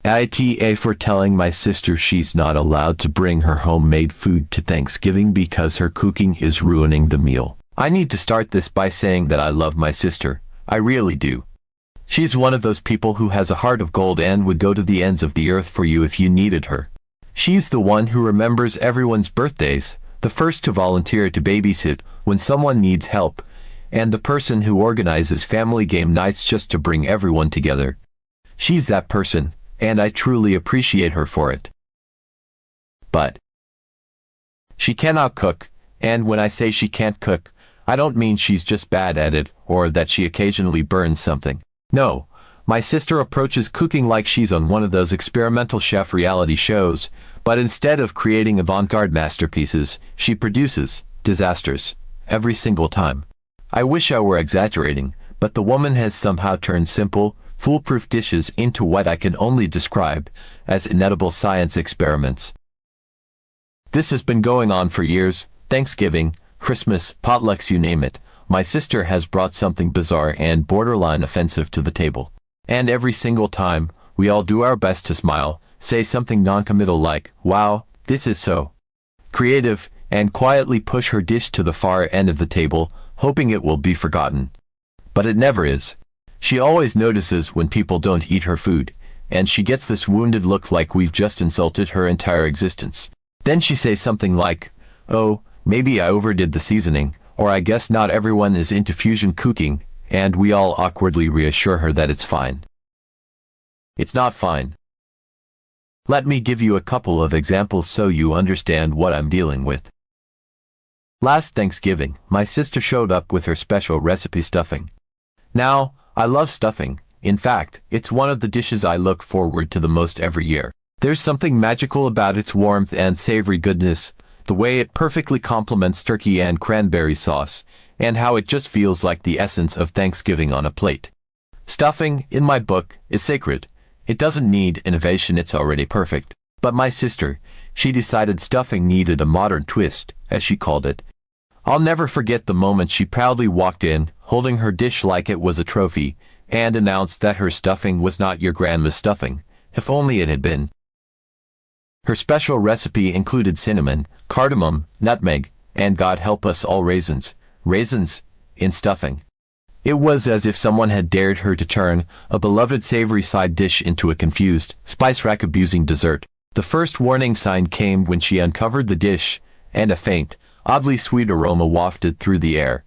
AITA for telling my sister she's not allowed to bring her homemade food to Thanksgiving because her cooking is ruining the meal. I need to start this by saying that I love my sister. I really do. She's one of those people who has a heart of gold and would go to the ends of the earth for you if you needed her. She's the one who remembers everyone's birthdays, the first to volunteer to babysit when someone needs help, and the person who organizes family game nights just to bring everyone together. She's that person, and I truly appreciate her for it. But she cannot cook, and when I say she can't cook, I don't mean she's just bad at it or that she occasionally burns something. No, my sister approaches cooking like she's on one of those experimental chef reality shows, but instead of creating avant-garde masterpieces, she produces disasters every single time. I wish I were exaggerating, but the woman has somehow turned simple, foolproof dishes into what I can only describe as inedible science experiments. This has been going on for years. Thanksgiving, Christmas, potlucks, you name it. My sister has brought something bizarre and borderline offensive to the table. And every single time, we all do our best to smile, say something non-committal like, "Wow, this is so creative," and quietly push her dish to the far end of the table, hoping it will be forgotten. But it never is. She always notices when people don't eat her food, and she gets this wounded look like we've just insulted her entire existence. Then she says something like, "Oh, maybe I overdid the seasoning," or "I guess not everyone is into fusion cooking," and we all awkwardly reassure her that it's fine. It's not fine. Let me give you a couple of examples so you understand what I'm dealing with. Last Thanksgiving, my sister showed up with her special recipe stuffing. Now, I love stuffing. In fact, it's one of the dishes I look forward to the most every year. There's something magical about its warmth and savory goodness, the way it perfectly complements turkey and cranberry sauce, and how it just feels like the essence of Thanksgiving on a plate. Stuffing, in my book, is sacred. It doesn't need innovation, it's already perfect. But my sister, she decided stuffing needed a modern twist, as she called it. I'll never forget the moment she proudly walked in, holding her dish like it was a trophy, and announced that her stuffing was not your grandma's stuffing, if only it had been. Her special recipe included cinnamon, cardamom, nutmeg, and God help us all raisins in stuffing. It was as if someone had dared her to turn a beloved savory side dish into a confused, spice rack-abusing dessert. The first warning sign came when she uncovered the dish, and a faint, oddly sweet aroma wafted through the air.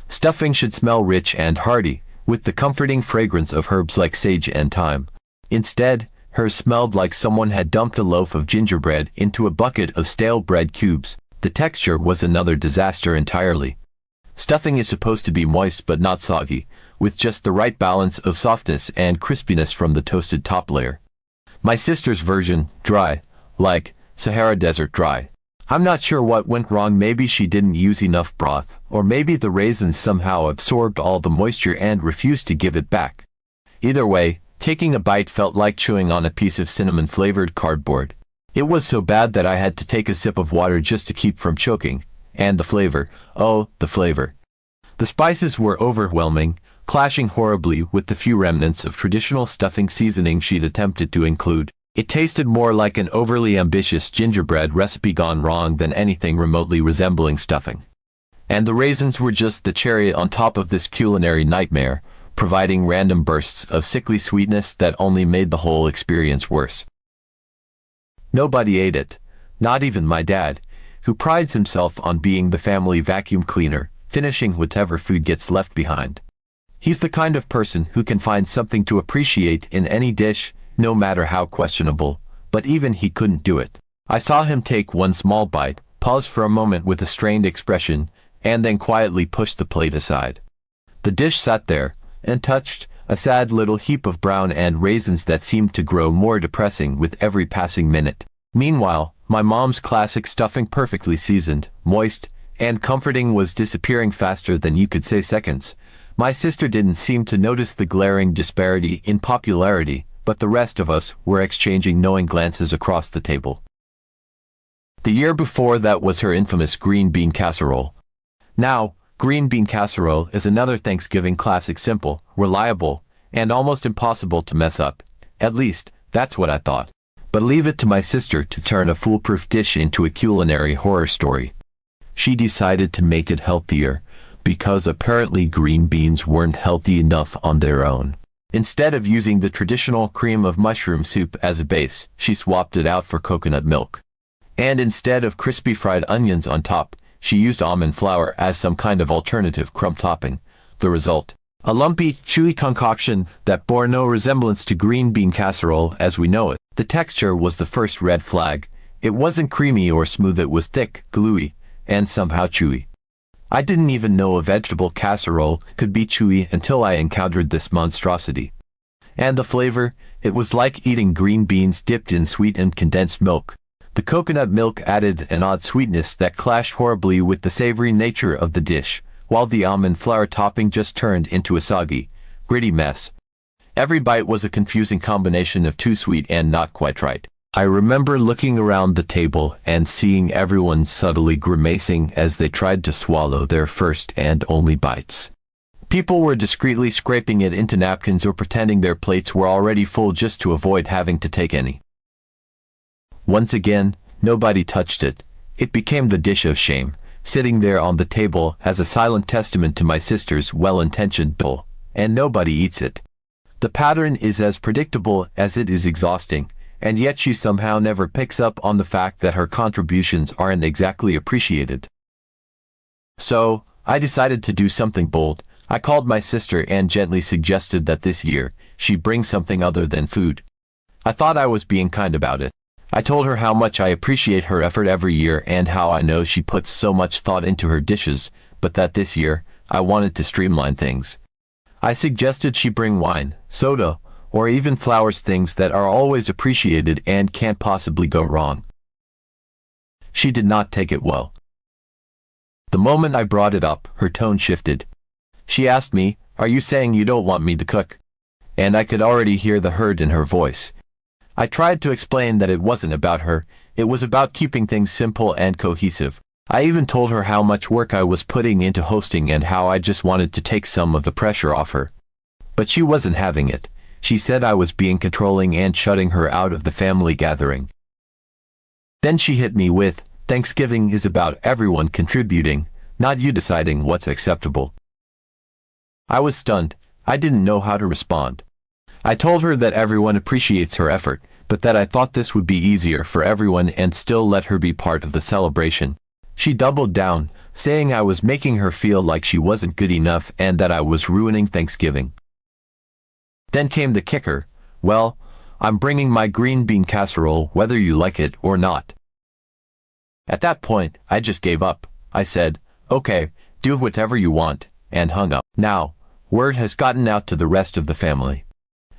Stuffing should smell rich and hearty, with the comforting fragrance of herbs like sage and thyme. Instead, hers smelled like someone had dumped a loaf of gingerbread into a bucket of stale bread cubes. The texture was another disaster entirely. Stuffing is supposed to be moist but not soggy, with just the right balance of softness and crispiness from the toasted top layer. My sister's version, dry, like Sahara Desert dry. I'm not sure what went wrong. Maybe she didn't use enough broth, or maybe the raisins somehow absorbed all the moisture and refused to give it back. Either way, taking a bite felt like chewing on a piece of cinnamon-flavored cardboard. It was so bad that I had to take a sip of water just to keep from choking. And the flavor, oh, the flavor. The spices were overwhelming, clashing horribly with the few remnants of traditional stuffing seasoning she'd attempted to include. It tasted more like an overly ambitious gingerbread recipe gone wrong than anything remotely resembling stuffing. And the raisins were just the cherry on top of this culinary nightmare, providing random bursts of sickly sweetness that only made the whole experience worse. Nobody ate it, not even my dad, who prides himself on being the family vacuum cleaner, finishing whatever food gets left behind. He's the kind of person who can find something to appreciate in any dish, no matter how questionable, but even he couldn't do it. I saw him take one small bite, pause for a moment with a strained expression, and then quietly push the plate aside. The dish sat there, untouched, a sad little heap of brown and raisins that seemed to grow more depressing with every passing minute. Meanwhile, my mom's classic stuffing, perfectly seasoned, moist, and comforting, was disappearing faster than you could say seconds. My sister didn't seem to notice the glaring disparity in popularity, but the rest of us were exchanging knowing glances across the table. The year before that was her infamous green bean casserole. Now, green bean casserole is another Thanksgiving classic, simple, reliable, and almost impossible to mess up. At least, That's what I thought. But leave it to my sister to turn a foolproof dish into a culinary horror story. She decided to make it healthier, because apparently green beans weren't healthy enough on their own. Instead of using the traditional cream of mushroom soup as a base, she swapped it out for coconut milk. And instead of crispy fried onions on top, she used almond flour as some kind of alternative crumb topping. The result? A lumpy, chewy concoction that bore no resemblance to green bean casserole as we know it. The texture was the first red flag. It wasn't creamy or smooth, it was thick, gluey, and somehow chewy. I didn't even know a vegetable casserole could be chewy until I encountered this monstrosity. And the flavor? It was like eating green beans dipped in sweetened condensed milk. The coconut milk added an odd sweetness that clashed horribly with the savory nature of the dish, while the almond flour topping just turned into a soggy, gritty mess. Every bite was a confusing combination of too sweet and not quite right. I remember looking around the table and seeing everyone subtly grimacing as they tried to swallow their first and only bites. People were discreetly scraping it into napkins or pretending their plates were already full just to avoid having to take any. Once again, nobody touched it. It became the dish of shame, sitting there on the table as a silent testament to my sister's well-intentioned goal, and nobody eats it. The pattern is as predictable as it is exhausting, and yet she somehow never picks up on the fact that her contributions aren't exactly appreciated. So, I decided to do something bold. I called my sister and gently suggested that this year, she bring something other than food. I thought I was being kind about it. I told her how much I appreciate her effort every year and how I know she puts so much thought into her dishes, but that this year, I wanted to streamline things. I suggested she bring wine, soda, or even flowers, things that are always appreciated and can't possibly go wrong. She did not take it well. The moment I brought it up, her tone shifted. She asked me, "Are you saying you don't want me to cook?" And I could already hear the hurt in her voice. I tried to explain that it wasn't about her, it was about keeping things simple and cohesive. I even told her how much work I was putting into hosting and how I just wanted to take some of the pressure off her. But she wasn't having it. She said I was being controlling and shutting her out of the family gathering. Then she hit me with, "Thanksgiving is about everyone contributing, not you deciding what's acceptable." I was stunned. I didn't know how to respond. I told her that everyone appreciates her effort, but that I thought this would be easier for everyone and still let her be part of the celebration. She doubled down, saying I was making her feel like she wasn't good enough and that I was ruining Thanksgiving. Then came the kicker. "Well, I'm bringing my green bean casserole whether you like it or not." At that point, I just gave up. I said, "Okay, do whatever you want," and hung up. Now, word has gotten out to the rest of the family.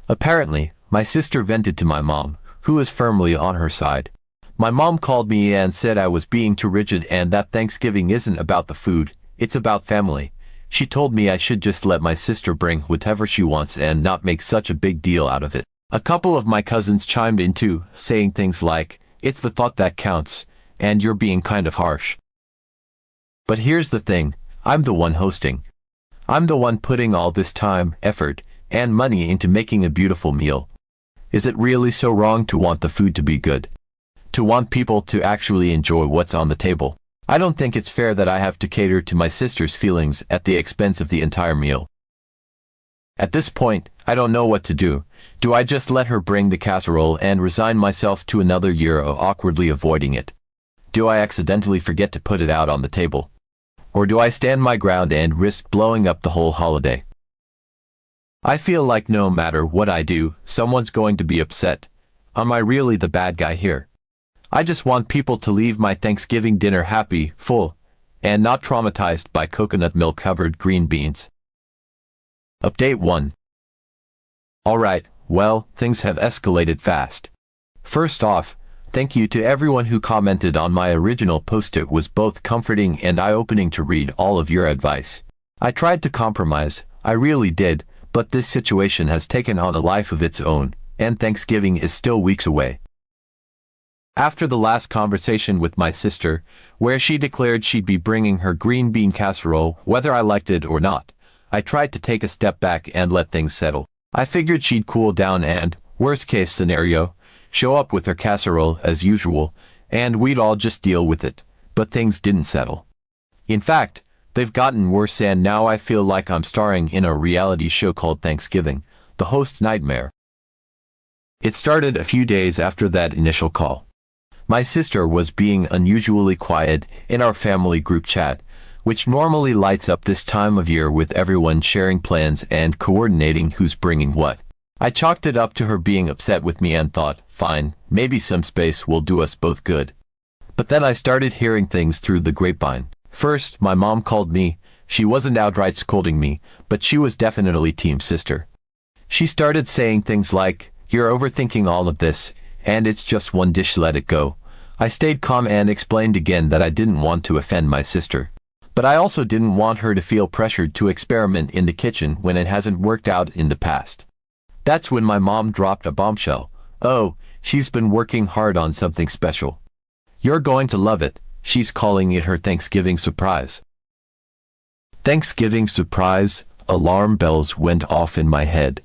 Apparently, my sister vented to my mom, who is firmly on her side. My mom called me and said I was being too rigid and that Thanksgiving isn't about the food, it's about family. She told me I should just let my sister bring whatever she wants and not make such a big deal out of it. A couple of my cousins chimed in too, saying things like, "It's the thought that counts, and you're being kind of harsh." But here's the thing, I'm the one hosting. I'm the one putting all this time, effort, and money into making a beautiful meal. Is it really so wrong to want the food to be good? To want people to actually enjoy what's on the table? I don't think it's fair that I have to cater to my sister's feelings at the expense of the entire meal. At this point, I don't know what to do. Do I just let her bring the casserole and resign myself to another year of awkwardly avoiding it? Do I accidentally forget to put it out on the table? Or do I stand my ground and risk blowing up the whole holiday? I feel like no matter what I do, someone's going to be upset. Am I really the bad guy here? I just want people to leave my Thanksgiving dinner happy, full, and not traumatized by coconut milk-covered green beans. Update 1. Alright, well, things have escalated fast. First off, thank you to everyone who commented on my original post. It was both comforting and eye-opening to read all of your advice. I tried to compromise, I really did, but this situation has taken on a life of its own, and Thanksgiving is still weeks away. After the last conversation with my sister, where she declared she'd be bringing her green bean casserole whether I liked it or not, I tried to take a step back and let things settle. I figured she'd cool down and, Worst case scenario, show up with her casserole as usual, and we'd all just deal with it. But things didn't settle. In fact, they've gotten worse, and now I feel like I'm starring in a reality show called Thanksgiving, the host's nightmare. It started a few days after that initial call. My sister was being unusually quiet in our family group chat, which normally lights up this time of year with everyone sharing plans and coordinating who's bringing what. I chalked it up to her being upset with me and thought, fine, maybe some space will do us both good. But then I started hearing things through the grapevine. First, my mom called me. She wasn't outright scolding me, but she was definitely team sister. She started saying things like, "You're overthinking all of this, and it's just one dish, let it go." I stayed calm and explained again that I didn't want to offend my sister. But I also didn't want her to feel pressured to experiment in the kitchen when it hasn't worked out in the past. That's when my mom dropped a bombshell. "Oh, she's been working hard on something special. You're going to love it. She's calling it her Thanksgiving surprise." Thanksgiving surprise, alarm bells went off in my head.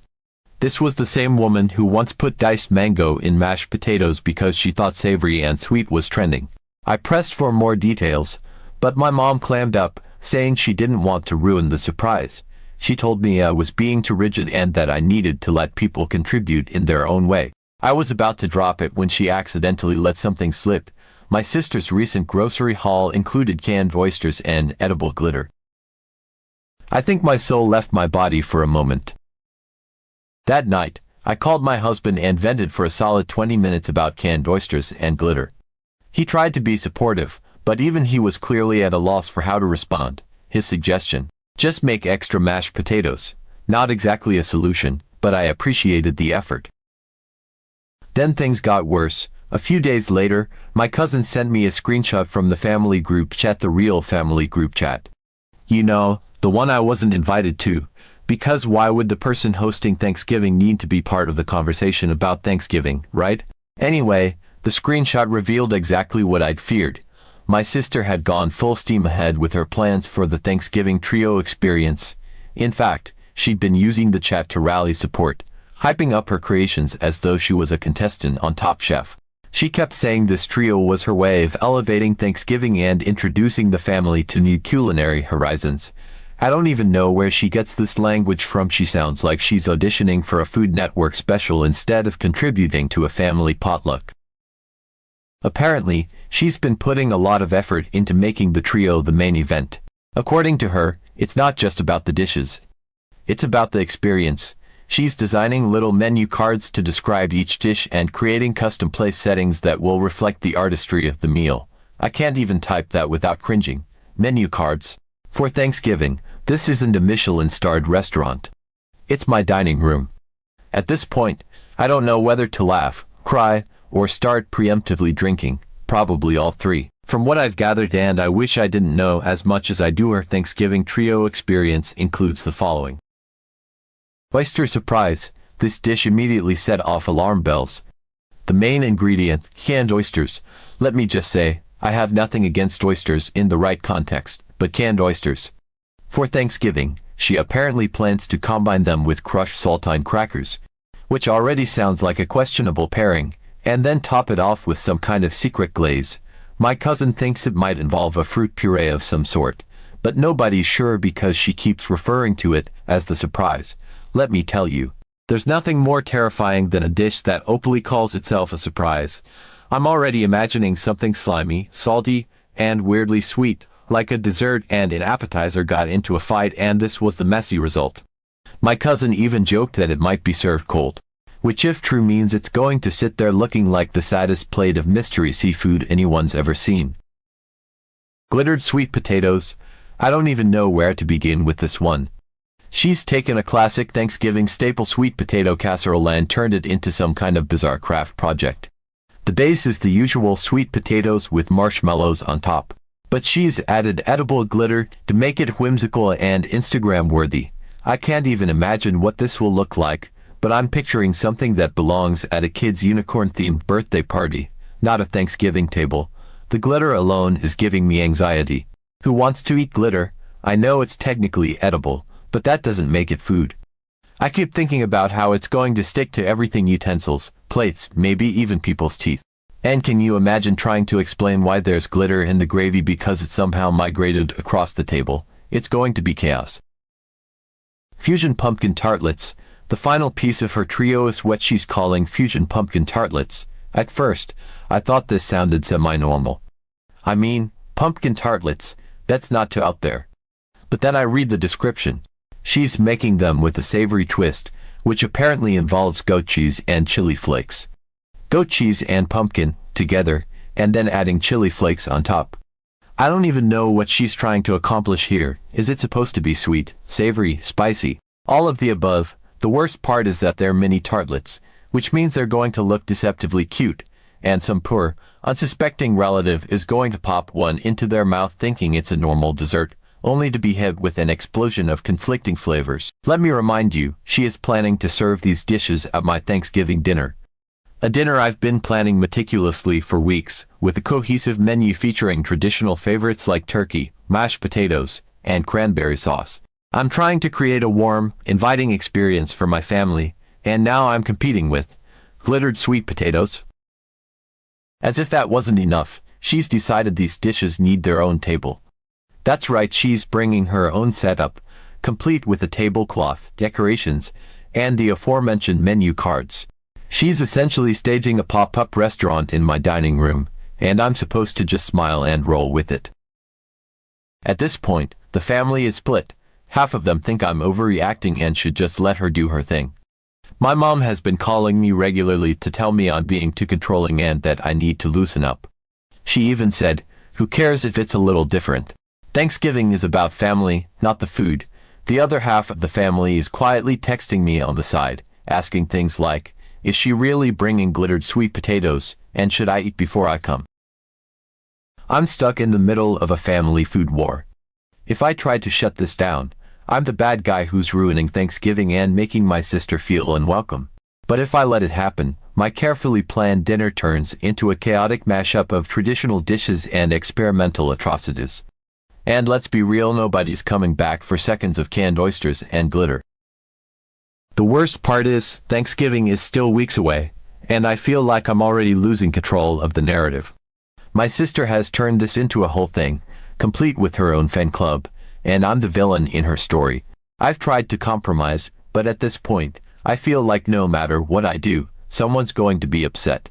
This was the same woman who once put diced mango in mashed potatoes because she thought savory and sweet was trending. I pressed for more details, but my mom clammed up, saying she didn't want to ruin the surprise. She told me I was being too rigid and that I needed to let people contribute in their own way. I was about to drop it when she accidentally let something slip. My sister's recent grocery haul included canned oysters and edible glitter. I think my soul left my body for a moment. That night, I called my husband and vented for a solid 20 minutes about canned oysters and glitter. He tried to be supportive, but even he was clearly at a loss for how to respond. His suggestion, just make extra mashed potatoes, not exactly a solution, but I appreciated the effort. Then things got worse. A few days later, my cousin sent me a screenshot from the family group chat, the real family group chat. You know, the one I wasn't invited to, because why would the person hosting Thanksgiving need to be part of the conversation about Thanksgiving, right? Anyway, the screenshot revealed exactly what I'd feared. My sister had gone full steam ahead with her plans for the Thanksgiving trio experience. In fact, she'd been using the chat to rally support, hyping up her creations as though she was a contestant on Top Chef. She kept saying this trio was her way of elevating Thanksgiving and introducing the family to new culinary horizons. I don't even know where she gets this language from. She sounds like she's auditioning for a Food Network special instead of contributing to a family potluck. Apparently, she's been putting a lot of effort into making the trio the main event. According to her, it's not just about the dishes. It's about the experience. She's designing little menu cards to describe each dish and creating custom place settings that will reflect the artistry of the meal. I can't even type that without cringing. Menu cards. For Thanksgiving, this isn't a Michelin-starred restaurant. It's my dining room. At this point, I don't know whether to laugh, cry, or start preemptively drinking, probably all three. From what I've gathered, and I wish I didn't know as much as I do, her Thanksgiving trio experience includes the following. Oyster surprise. This dish immediately set off alarm bells. The main ingredient, canned oysters. Let me just say, I have nothing against oysters in the right context, but canned oysters. For Thanksgiving, she apparently plans to combine them with crushed saltine crackers, which already sounds like a questionable pairing, and then top it off with some kind of secret glaze. My cousin thinks it might involve a fruit puree of some sort, but nobody's sure because she keeps referring to it as the surprise. Let me tell you, there's nothing more terrifying than a dish that openly calls itself a surprise. I'm already imagining something slimy, salty, and weirdly sweet, like a dessert and an appetizer got into a fight and this was the messy result. My cousin even joked that it might be served cold, which if true means it's going to sit there looking like the saddest plate of mystery seafood anyone's ever seen. Glittered sweet potatoes. I don't even know where to begin with this one. She's taken a classic Thanksgiving staple sweet potato casserole and turned it into some kind of bizarre craft project. The base is the usual sweet potatoes with marshmallows on top, but she's added edible glitter to make it whimsical and Instagram-worthy. I can't even imagine what this will look like, but I'm picturing something that belongs at a kid's unicorn-themed birthday party, not a Thanksgiving table. The glitter alone is giving me anxiety. Who wants to eat glitter? I know it's technically edible, but that doesn't make it food. I keep thinking about how it's going to stick to everything: utensils, plates, maybe even people's teeth. And can you imagine trying to explain why there's glitter in the gravy because it somehow migrated across the table? It's going to be chaos. Fusion pumpkin tartlets. The final piece of her trio is what she's calling fusion pumpkin tartlets. At first, I thought this sounded semi-normal. I mean, pumpkin tartlets, that's not too out there. But then I read the description. She's making them with a savory twist, which apparently involves goat cheese and chili flakes. Goat cheese and pumpkin, together, and then adding chili flakes on top. I don't even know what she's trying to accomplish here. Is it supposed to be sweet, savory, spicy? All of the above. The worst part is that they're mini tartlets, which means they're going to look deceptively cute, and some poor, unsuspecting relative is going to pop one into their mouth thinking it's a normal dessert, only to be hit with an explosion of conflicting flavors. Let me remind you, she is planning to serve these dishes at my Thanksgiving dinner. A dinner I've been planning meticulously for weeks, with a cohesive menu featuring traditional favorites like turkey, mashed potatoes, and cranberry sauce. I'm trying to create a warm, inviting experience for my family, and now I'm competing with glittered sweet potatoes. As if that wasn't enough, she's decided these dishes need their own table. That's right, she's bringing her own setup, complete with a tablecloth, decorations, and the aforementioned menu cards. She's essentially staging a pop-up restaurant in my dining room, and I'm supposed to just smile and roll with it. At this point, the family is split. Half of them think I'm overreacting and should just let her do her thing. My mom has been calling me regularly to tell me I'm being too controlling and that I need to loosen up. She even said, "Who cares if it's a little different? Thanksgiving is about family, not the food." The other half of the family is quietly texting me on the side, asking things like, "Is she really bringing glittered sweet potatoes, and should I eat before I come?" I'm stuck in the middle of a family food war. If I try to shut this down, I'm the bad guy who's ruining Thanksgiving and making my sister feel unwelcome. But if I let it happen, my carefully planned dinner turns into a chaotic mashup of traditional dishes and experimental atrocities. And let's be real, nobody's coming back for seconds of canned oysters and glitter. The worst part is, Thanksgiving is still weeks away, and I feel like I'm already losing control of the narrative. My sister has turned this into a whole thing, complete with her own fan club, and I'm the villain in her story. I've tried to compromise, but at this point, I feel like no matter what I do, someone's going to be upset.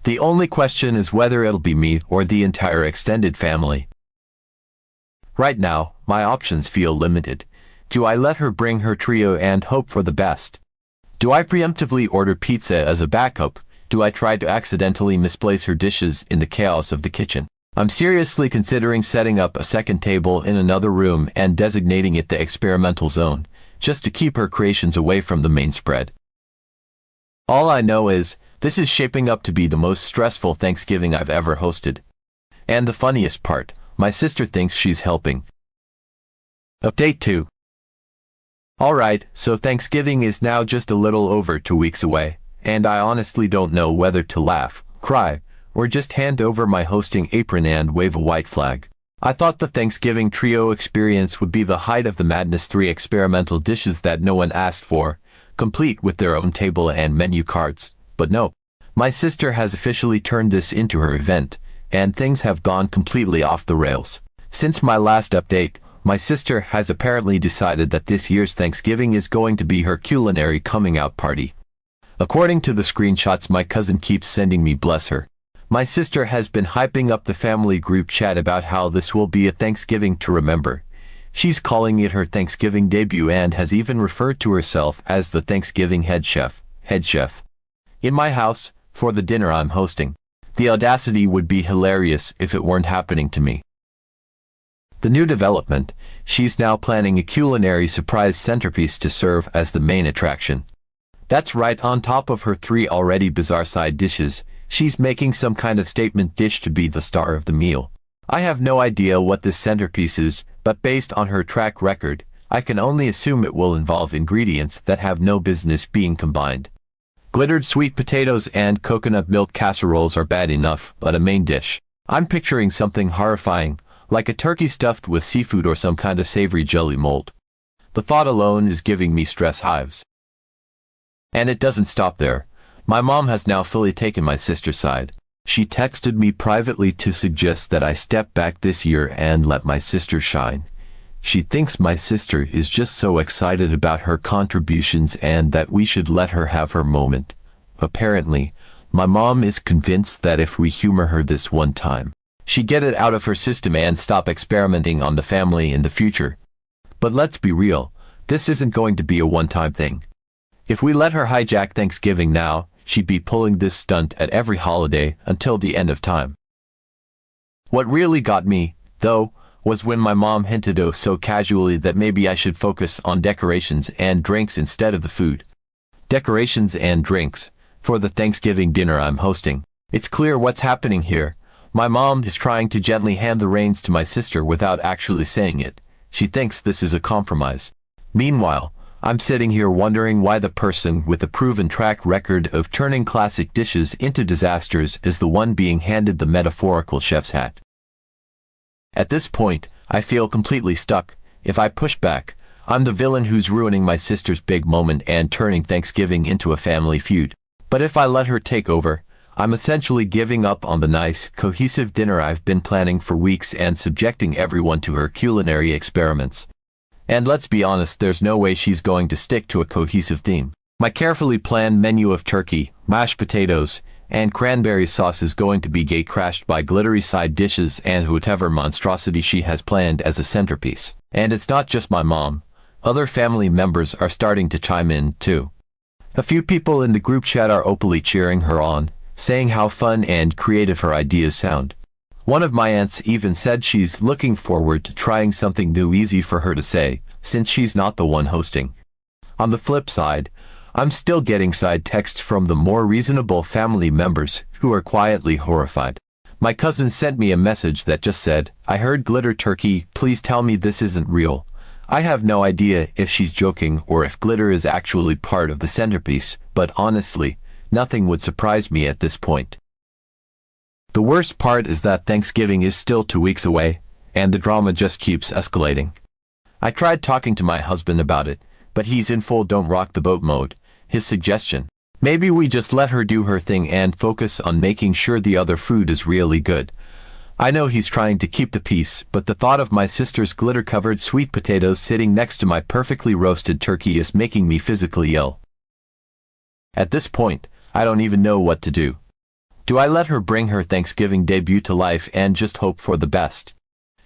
The only question is whether it'll be me or the entire extended family. Right now, my options feel limited. Do I let her bring her trio and hope for the best? Do I preemptively order pizza as a backup? Do I try to accidentally misplace her dishes in the chaos of the kitchen? I'm seriously considering setting up a second table in another room and designating it the experimental zone, just to keep her creations away from the main spread. All I know is, this is shaping up to be the most stressful Thanksgiving I've ever hosted. And the funniest part, my sister thinks she's helping. Update 2. Alright, so Thanksgiving is now just a little over 2 weeks away, and I honestly don't know whether to laugh, cry, or just hand over my hosting apron and wave a white flag. I thought the Thanksgiving trio experience would be the height of the madness: 3 experimental dishes that no one asked for, complete with their own table and menu cards. But no. My sister has officially turned this into her event, and things have gone completely off the rails. Since my last update, my sister has apparently decided that this year's Thanksgiving is going to be her culinary coming out party. According to the screenshots my cousin keeps sending me, bless her, my sister has been hyping up the family group chat about how this will be a Thanksgiving to remember. She's calling it her Thanksgiving debut and has even referred to herself as the Thanksgiving head chef. In my house, for the dinner I'm hosting. The audacity would be hilarious if it weren't happening to me. The new development, she's now planning a culinary surprise centerpiece to serve as the main attraction. That's right, on top of her 3 already bizarre side dishes, she's making some kind of statement dish to be the star of the meal. I have no idea what this centerpiece is, but based on her track record, I can only assume it will involve ingredients that have no business being combined. Glittered sweet potatoes and coconut milk casseroles are bad enough, but a main dish. I'm picturing something horrifying, like a turkey stuffed with seafood or some kind of savory jelly mold. The thought alone is giving me stress hives. And it doesn't stop there. My mom has now fully taken my sister's side. She texted me privately to suggest that I step back this year and let my sister shine. She thinks my sister is just so excited about her contributions and that we should let her have her moment. Apparently, my mom is convinced that if we humor her this one time, she get it out of her system and stop experimenting on the family in the future. But let's be real, this isn't going to be a one-time thing. If we let her hijack Thanksgiving now, she'd be pulling this stunt at every holiday until the end of time. What really got me, though, was when my mom hinted so casually that maybe I should focus on decorations and drinks instead of the food. Decorations and drinks, for the Thanksgiving dinner I'm hosting. It's clear what's happening here. My mom is trying to gently hand the reins to my sister without actually saying it. She thinks this is a compromise. Meanwhile, I'm sitting here wondering why the person with a proven track record of turning classic dishes into disasters is the one being handed the metaphorical chef's hat. At this point, I feel completely stuck. If I push back, I'm the villain who's ruining my sister's big moment and turning Thanksgiving into a family feud. But if I let her take over, I'm essentially giving up on the nice, cohesive dinner I've been planning for weeks and subjecting everyone to her culinary experiments. And let's be honest, there's no way she's going to stick to a cohesive theme. My carefully planned menu of turkey, mashed potatoes, and cranberry sauce is going to be gate-crashed by glittery side dishes and whatever monstrosity she has planned as a centerpiece. And it's not just my mom. Other family members are starting to chime in, too. A few people in the group chat are openly cheering her on, saying how fun and creative her ideas sound. One of my aunts even said she's looking forward to trying something new, easy for her to say, since she's not the one hosting. On the flip side, I'm still getting side texts from the more reasonable family members who are quietly horrified. My cousin sent me a message that just said, "I heard glitter turkey, please tell me this isn't real." I have no idea if she's joking or if glitter is actually part of the centerpiece, but honestly, nothing would surprise me at this point. The worst part is that Thanksgiving is still 2 weeks away, and the drama just keeps escalating. I tried talking to my husband about it, but he's in full don't rock the boat mode. His suggestion: maybe we just let her do her thing and focus on making sure the other food is really good. I know he's trying to keep the peace, but the thought of my sister's glitter-covered sweet potatoes sitting next to my perfectly roasted turkey is making me physically ill. At this point, I don't even know what to do. Do I let her bring her Thanksgiving debut to life and just hope for the best?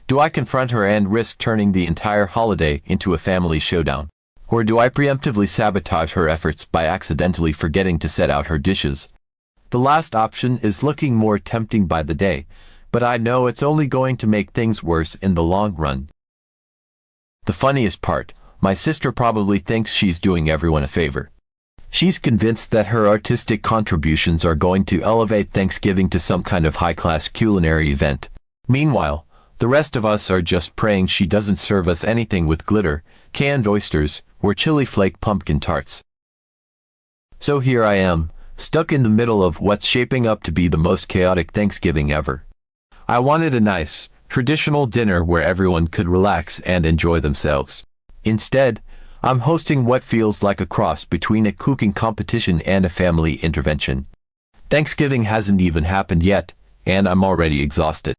Do I confront her and risk turning the entire holiday into a family showdown? Or do I preemptively sabotage her efforts by accidentally forgetting to set out her dishes? The last option is looking more tempting by the day, but I know it's only going to make things worse in the long run. The funniest part, my sister probably thinks she's doing everyone a favor. She's convinced that her artistic contributions are going to elevate Thanksgiving to some kind of high-class culinary event. Meanwhile, the rest of us are just praying she doesn't serve us anything with glitter, canned oysters, or chili flake pumpkin tarts. So here I am, stuck in the middle of what's shaping up to be the most chaotic Thanksgiving ever. I wanted a nice, traditional dinner where everyone could relax and enjoy themselves. Instead, I'm hosting what feels like a cross between a cooking competition and a family intervention. Thanksgiving hasn't even happened yet, and I'm already exhausted.